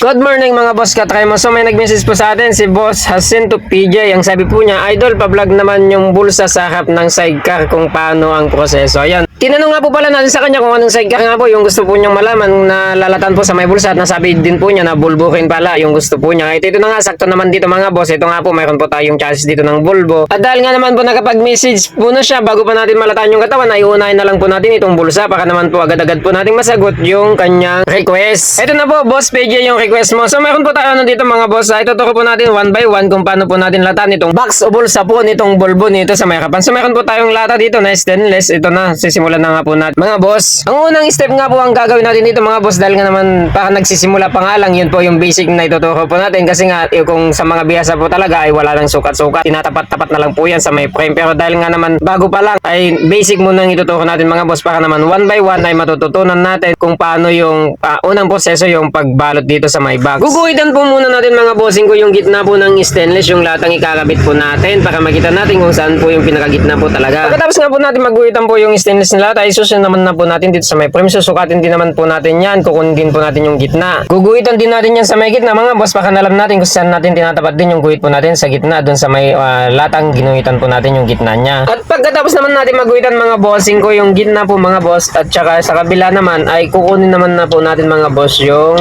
Good morning mga boss katremo. So may nag-message po sa atin si Boss Jacinto PJ. Ang sabi po niya, idol, pa-vlog naman yung bulsa sa harap ng sidecar kung paano ang proseso. Ayan. Tinanong nga po pala natin sa kanya kung anong sidecar nga po yung gusto po niyang malaman na lalatan po sa may bulsa at nasabi din po niya na bulbukin pala yung gusto po niya. Ito na nga, sakto naman dito mga boss. Ito nga po, mayroon po tayong chassis dito ng bulbo. At dahil nga naman po nakapag-message po na siya bago pa natin malatan yung katawan, ay uunahin na lang po natin itong bulsa para naman po agad-agad po natin masagot yung kanyang request. Ito na po, Boss PJ, yung request mo. So mayroon po tayo dito mga boss. Ituturo po natin one by one kung paano po natin latan itong box o bulsa po nitong bulbo nito sa may harapan. So mayroon po tayong lata dito na stainless. Ito na, sisimulan na nga po natin mga boss. Ang unang step nga po ang gagawin natin dito mga boss, dahil nga naman pa nagsisimula pa nga lang, yun po yung basic na ituturo po natin kasi nga kung sa mga bihasa po talaga ay wala nang sukat-sukat, tinatapat-tapat na lang po yan sa may frame. Pero dahil nga naman bago pa lang ay basic muna ang ituturo natin mga boss para naman one by one ay matututunan natin kung paano yung unang proseso yung pagbalot dito sa may box. Guguhitan po muna natin mga bossing ko yung gitna po ng stainless, yung latang ikakabit po natin para makita natin kung saan po yung pinakagitna po talaga. Pagkatapos nga po natin magguhitan po yung stainless na lata, isusun naman na po natin dito sa may frame. Susukatin din naman po natin yan, kukunin din po natin yung gitna. Guguhitan din natin yan sa may gitna mga boss para alam natin kung saan natin tinatapat din yung guhit po natin sa gitna dun sa may latang ginuhitan po natin yung gitna niya. At pagkatapos naman natin magguhitan mga bossing ko yung gitna po mga boss, at saka sa kabila naman ay kukunin naman na po natin mga boss yung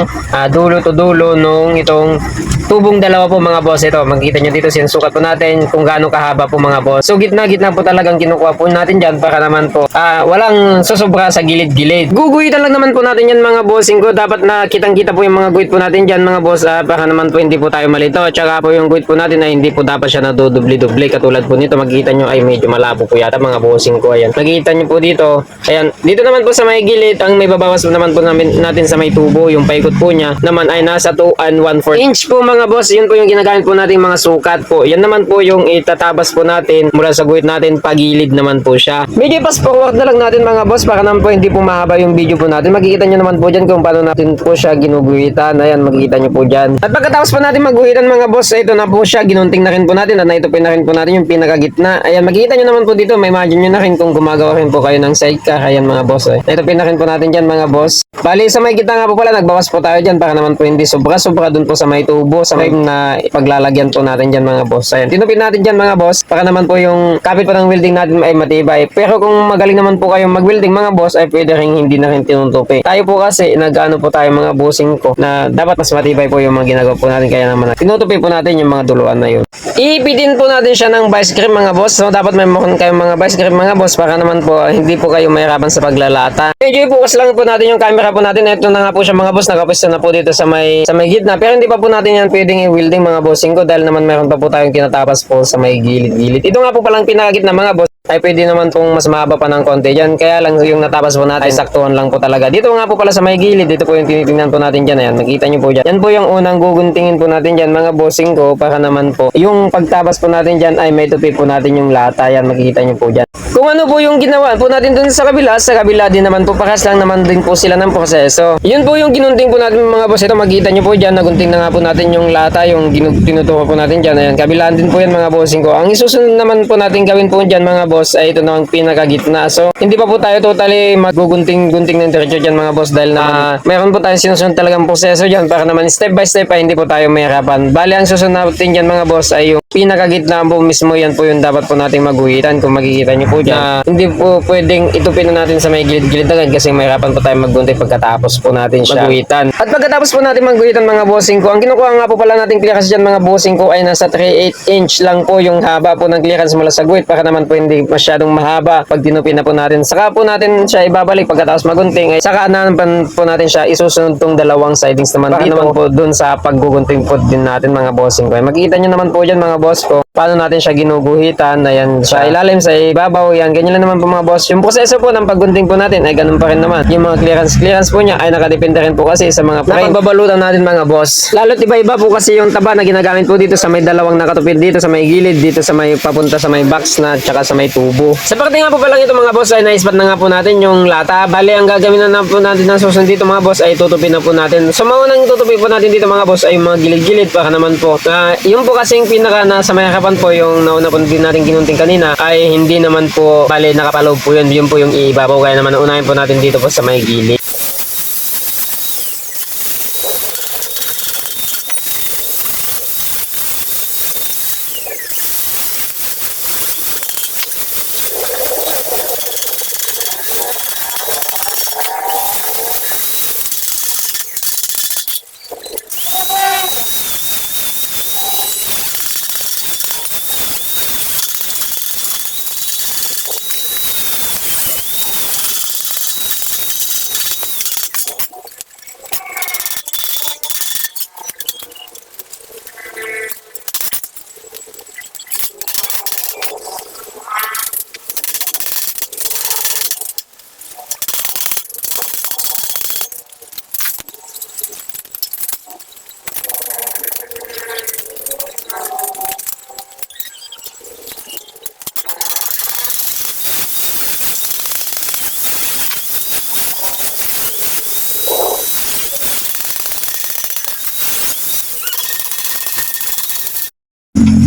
dulo to dulo nung itong tubong dalawa po mga boss. Ito, makikita nyo dito, sinusukat po natin kung gaano kahaba po mga boss. So gitna-gitna po talagang kinukuha po natin dyan para naman po walang susobra sa gilid-gilid. Guguhitan lang naman po natin yan mga bossing ko. Dapat na kitang-kita po yung mga guhit po natin dyan mga boss, para naman po hindi po tayo malito. At saka po yung guhit po natin ay hindi po dapat siya nadudubli-dubli. Katulad po nito, makikita nyo ay medyo malabo po yata mga bossing ko. Ayan, makikita nyo po dito. Ayan, dito naman po sa may gilid, ang may babawas naman po natin sa may tubo, yung paikot po niya naman ay nasa 2 and 1/4 inch po mga boss. Yun po yung ginagamit po natin mga sukat po. Yan naman po yung itatabas po natin mula sa guhit natin, pagilid naman po siya. Medyo fast forward na lang natin mga boss para naman po hindi po mahaba yung video po natin. Makikita nyo naman po dyan kung paano natin po siya ginuguhitan. Ayan, makikita nyo po dyan. At pagkatapos po natin magguhitan mga boss, ito na po siya, ginunting na rin po natin at naitupin na rin po natin yung pinakagitna. Ayan, makikita nyo naman po dito, may imagine nyo na rin kung gumagawa rin po kayo ng sidecar. Ayan mga boss, naitupin na rin po natin dyan mga boss. Bali sa may gitna nga po pala, nagbawas po tayo dyan para naman po hindi sobra-sobra dun po sa may tubo, sa may na ipaglalagyan po natin dyan mga boss. Ayan, tinupin natin dyan mga boss para naman po yung kapit po ng welding natin ay matibay. Pero kung magaling naman po kayong mag-welding mga boss, ay pwede rin hindi na rin tinutupi. Tayo po kasi nag-ano po tayo mga bossing ko na dapat mas matibay po yung mga ginagawa po natin, kaya naman tinutupi po natin yung mga duluan na yun. Iipidin po natin siya ng vice grip mga boss. So dapat may meron kayong mga vice grip mga boss para naman po hindi po kayo mahirapan sa paglalata. Medyo i-focus lang po natin yung camera po natin. Ito na nga po siya mga boss, nakapwesto na po dito sa may gitna. Pero hindi pa po natin yan pwedeng i-welding mga bossing ko dahil naman meron pa po tayong tinatapas po sa may gilid-gilid. Ito nga po palang pinakagitna mga boss ay pwede naman pong mas mahaba pa ng konti dyan. Kaya lang yung natapas po natin ay saktuhan lang po talaga. Dito nga po pala sa may gilid, dito po yung tinitingnan po natin dyan. Ayan, nakita nyo po dyan. Yan po yung unang guguntingin po natin dyan mga bossing ko para naman po yung pagtabas po natin dyan ay may tupi po natin yung lata. Yan, makikita nyo po dyan. Kung ano po yung ginawa po natin dun sa kabila din naman po, pakas lang naman din po sila ng proseso. Yun po yung ginunting po natin mga boss. Ito, makikita nyo po dyan, nagunting na nga po natin yung lata, yung tinuturo po natin dyan. Ayan, kabilaan din po yan mga bossing ko. Ang isusunod naman po natin gawin po dyan mga boss ay ito na ang pinakagitna. So, hindi pa po tayo totally magugunting-gunting ng diretso dyan mga boss dahil na mayroon po tayong sinusunod talagang proseso dyan para naman step by step ay hindi po tayo mahirapan. Bali, ang susunod natin dyan mga boss ay yung pinakagitna po mismo. Yan po yung dapat po nating maguhitan. Kung makikita nyo po dyan, hindi po pwedeng itupin na natin sa may gilid-gilid agad kasi mahirapan po tayo maggunting pagkatapos po natin siya maguhitan. At pagkatapos po natin magguhitan mga bossing ko, ang kinukuha nga po pala natin clearance dyan mga bossing ko ay nasa 3/8 inch lang po yung haba po ng clearance mula sa guhit para naman po hindi masyadong mahaba pag tinupin na po natin. Saka po natin siya ibabalik pagkatapos magunting ay saka naman po natin siya isusunod tong dalawang sidings naman dito naman po dun sa paggugunting po din natin mga bossing ko. Makikita nyo naman po dyan mga boss ko paano natin siya ginuguhitan. Ayan, sa ilalim, sa ibabaw, yan, ganyan lang naman po mga boss. Yung proseso po ng paggunting po natin ay ganun pa rin naman. Yung mga clearance po niya ay nakadepende rin po kasi sa mga frame na pagbabalutan natin mga boss. Lalo't iba-iba po kasi yung taba na ginagamit po dito sa may dalawang nakatupid dito sa may gilid, dito sa may papunta sa may box na tsaka sa may tubo. Sa parte nga po pala ito mga boss ay naispat na nga po natin yung lata. Bali, ang gagawin na po natin ng susunod dito mga boss ay tutupin na po natin. So maunang tutupin po natin dito mga boss ay yung mga gilid-gilid para naman po yung po kasing pinaka nasa may harapan po yung nauna po din natin ginunting kanina ay hindi naman po bali nakapaloob po yun. Yun po yung ibabaw, kaya naman unahin po natin dito po sa may gilid.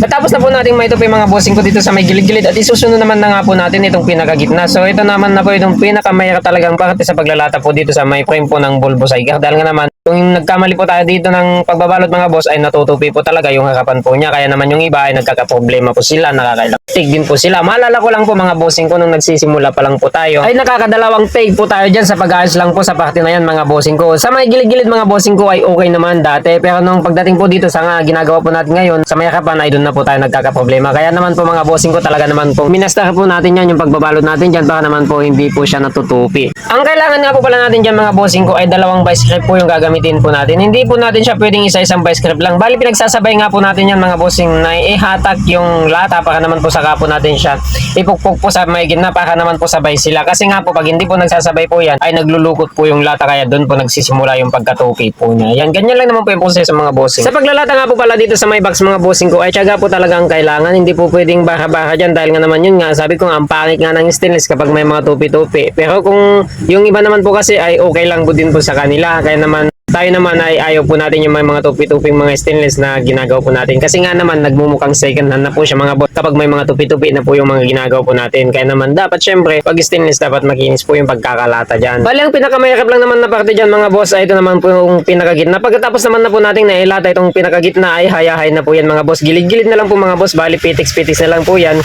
Matapos na po natin maitupi mga bossing ko dito sa may gilid-gilid at isusunod naman na nga po natin itong pinakagitna. So ito naman na po itong pinakamahirap talagang parte sa paglalata po dito sa may frame po ng bulbo sidecar. Dahil nga naman kung nagkamali po tayo dito ng pagbabalot mga boss ay natutupi po talaga yung harapan po niya. Kaya naman yung iba ay nagkakaproblema po sila, nakakailang din po sila. Maalala ko lang po mga bossing ko nung nagsisimula pa lang po tayo ay nakakadalawang take po tayo dyan sa pag-ayos lang po sa parte na yan mga bossing ko. Sa may gilid-gilid mga bossing ko ay okay naman dati, pero nung pagdating po dito sa nga ginagawa po natin ngayon sa may harapan ay doon na po tayo nagkakaproblema. Kaya naman po mga bossing ko talaga naman po minastar po natin yan yung pagbabalot natin dyan baka naman po hindi po siya natutupi. Ang kailangan nga po pala natin dyan mga bossing ko ay dalawang vice grip po yung gagamitin po natin. Hindi po natin siya pwedeng isa-isang vice grip lang. Bali pinagsasabay nga po natin yan mga bossing na ihatak yung lata para naman po saka po natin siya ipukpok po sa may gitna para naman po sabay sila. Kasi nga po pag hindi po nagsasabay po yan ay naglulukot po yung lata kaya doon po nagsisimula yung pagkatupi po niya. Yan, ganyan lang naman po yung proseso mga bossing. Sa paglalata nga po pala dito sa may box mga bossing ko ay tiyaga po talaga ang kailangan. Hindi po pwedeng baka-baka dyan dahil nga naman yun nga sabi ko nga ang pangit nga ng stainless kapag may mga tupi-tupi. Pero kung yung iba naman po kasi ay okay lang po din po sa kanila. Kaya naman tayo naman ay ayaw po natin yung may mga tupi-tuping mga stainless na ginagawa po natin. Kasi nga naman nagmumukhang second hand na po siya mga boss kapag may mga tupi-tupi na po yung mga ginagawa po natin. Kaya naman dapat syempre pag stainless dapat makinis po yung pagkakalata dyan. Bali ang pinakamahirap lang naman na parte dyan mga boss ay ito naman po yung pinakagitna. Pagkatapos naman na po natin na ilata itong pinakagitna ay hayahay na po yan mga boss. Gilid-gilid na lang po mga boss. Bali pitik-pitik na lang po yan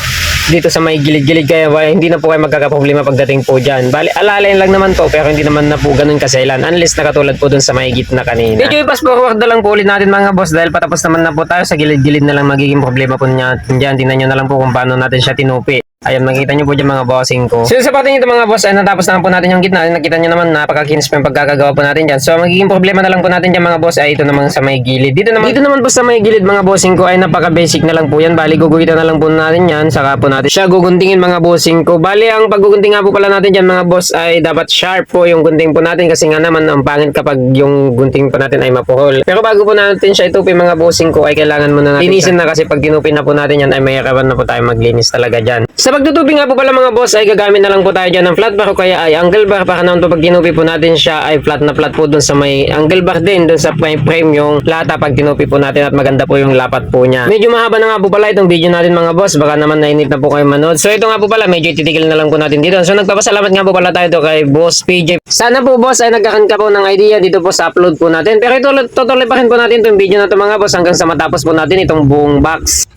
dito sa may gilid-gilid kaya hindi na po kayo magkakaproblema pagdating po dyan. Bali alalayan lang naman po pero hindi naman na po ganun kasailan unless nakatulad po dun sa may gitna kanina. Medyo i-fast forward na lang po ulit natin mga boss dahil patapos naman na po tayo sa gilid-gilid na lang magiging problema po niya dyan. Tingnan nyo na lang po kung paano natin siya tinupi. Ayan, makita nyo po dyan mga bossing ko. So sa parte nito mga boss ay natapos na po natin yung gitna. Nakita nyo naman napakakinis pa yung pagkakagawa po natin dyan. So magiging problema na lang po natin dyan mga boss ay ito naman sa may gilid. Dito naman po sa may gilid mga bossing ko ay napaka basic na lang po yan. Bali guguhitan na lang po natin yan. Saka po natin siya guguntingin mga bossing ko. Bali ang paggugunting nga po pala natin dyan mga boss ay dapat sharp po yung gunting po natin. Kasi nga naman ang pangit kapag yung gunting po natin ay mapuhol. Pero bago po natin siya itupi mga bossing ko ay kailangan muna natin linisin na kasi pag tinupi na po natin yan ay may harapan na po tayo maglinis talaga dyan. Sa pagtutupi nga po pala mga boss ay gagamit na lang po tayo dyan ng flat bar o kaya ay angle bar para naman po pag tinupi po natin siya ay flat na flat po dun sa may angle bar din dun sa frame yung lata pag tinupi po natin at maganda po yung lapat po niya. Medyo mahaba na nga po pala itong video natin mga boss baka naman nainip na po kayo manood. So ito nga po pala medyo titigil na lang po natin dito. So nagpapasalamat nga po pala tayo kay Boss PJ. Sana po boss ay nagkakan ka po ng idea dito po sa upload po natin. Pero ito tutuloy pa rin po natin itong video na ito mga boss hanggang sa matapos po natin itong buong box.